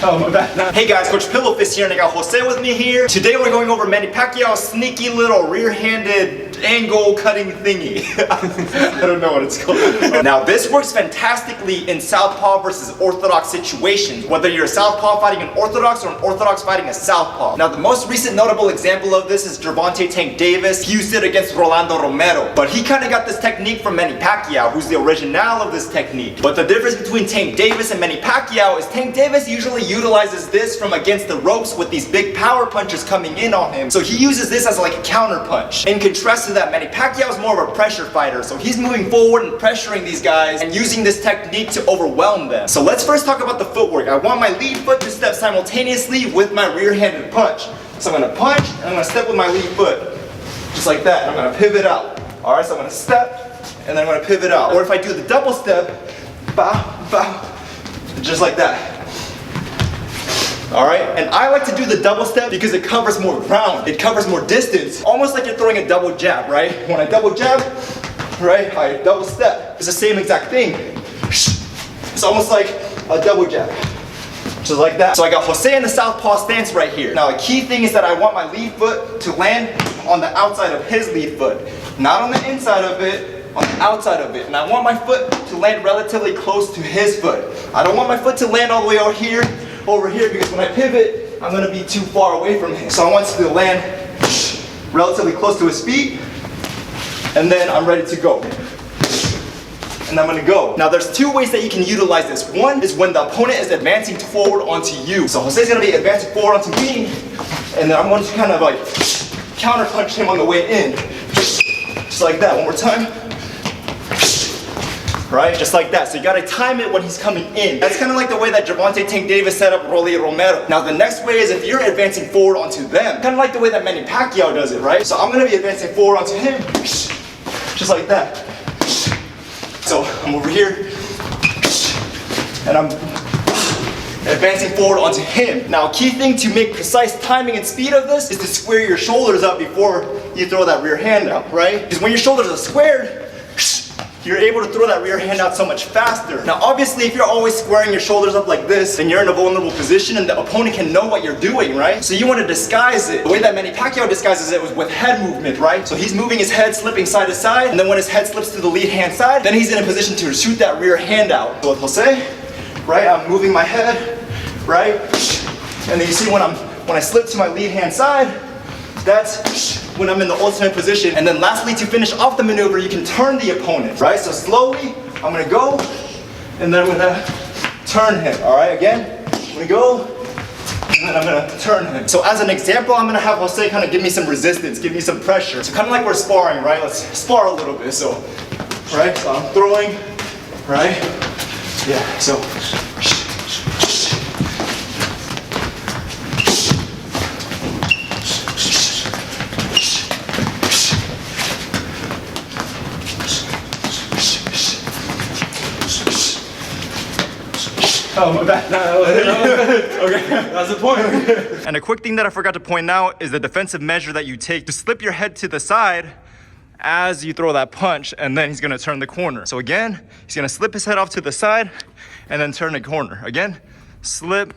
Oh, my bad. Hey guys, Coach Pillowfist here, and I got Jose with me here. Today we're going over Manny Pacquiao's sneaky little rear-handed angle cutting thingy. I don't know what it's called. Now this works fantastically in southpaw versus orthodox situations, whether you're a southpaw fighting an orthodox or an orthodox fighting a southpaw. Now the most recent notable example of this is Gervonta Tank Davis. He used it against Rolando Romero, but he kind of got this technique from Manny Pacquiao, who's the original of this technique. But the difference between Tank Davis and Manny Pacquiao is Tank Davis usually utilizes this from against the ropes with these big power punches coming in on him. So he uses this as like a counter punch. In contrast to that, Manny Pacquiao is more of a pressure fighter. So he's moving forward and pressuring these guys and using this technique to overwhelm them. So let's first talk about the footwork. I want my lead foot to step simultaneously with my rear-handed punch. So I'm gonna punch and I'm gonna step with my lead foot. Just like that. I'm gonna pivot out. All right, so I'm gonna step and then I'm gonna pivot out. Or if I do the double step, bow, bow, just like that. Alright, and I like to do the double step because it covers more ground, it covers more distance. Almost like you're throwing a double jab, right? When I double jab, right, I double step. It's the same exact thing. It's almost like a double jab. Just like that. So I got Jose in the southpaw stance right here. Now the key thing is that I want my lead foot to land on the outside of his lead foot. Not on the inside of it, on the outside of it. And I want my foot to land relatively close to his foot. I don't want my foot to land all the way over here, because when I pivot, I'm gonna be too far away from him. So I want it to land relatively close to his feet, and then I'm ready to go. And I'm gonna go. Now there's two ways that you can utilize this. One is when the opponent is advancing forward onto you. So Jose's gonna be advancing forward onto me, and then I'm going to kind of like counter punch him on the way in. Just like that, one more time. Right? Just like that. So you gotta time it when he's coming in. That's kind of like the way that Gervonta Tank Davis set up Rolly Romero. Now the next way is if you're advancing forward onto them. Kind of like the way that Manny Pacquiao does it, right? So I'm gonna be advancing forward onto him. Just like that. So I'm over here. And I'm advancing forward onto him. Now a key thing to make precise timing and speed of this is to square your shoulders up before you throw that rear hand out, right? Because when your shoulders are squared, you're able to throw that rear hand out so much faster. Now obviously if you're always squaring your shoulders up like this, then you're in a vulnerable position and the opponent can know what you're doing, right? So you want to disguise it. The way that Manny Pacquiao disguises it was with head movement, right? So he's moving his head, slipping side to side, and then when his head slips to the lead hand side, then he's in a position to shoot that rear hand out. So with Jose, right, I'm moving my head, right? And then you see when I slip to my lead hand side, that's when I'm in the ultimate position. And then lastly, to finish off the maneuver, you can turn the opponent, right? So slowly, I'm gonna go, and then I'm gonna turn him, all right? Again, I'm gonna go, and then I'm gonna turn him. So as an example, I'm gonna have Jose kind of give me some resistance, give me some pressure. So kind of like we're sparring, right? Let's spar a little bit, so, right? So I'm throwing, right? Yeah, so. Oh, my bad. Okay, that's the point. And a quick thing that I forgot to point out is the defensive measure that you take to slip your head to the side as you throw that punch, and then he's gonna turn the corner. So again, he's gonna slip his head off to the side and then turn the corner. Again, slip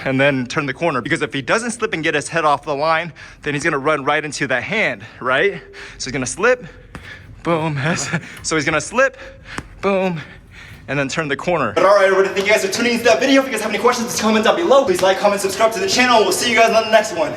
and then turn the corner. Because if he doesn't slip and get his head off the line, then he's gonna run right into that hand, right? So he's gonna slip, boom. So he's gonna slip, boom, and then turn the corner. But alright everybody, thank you guys for tuning into that video. If you guys have any questions, just comment down below. Please like, comment, subscribe to the channel. We'll see you guys on the next one.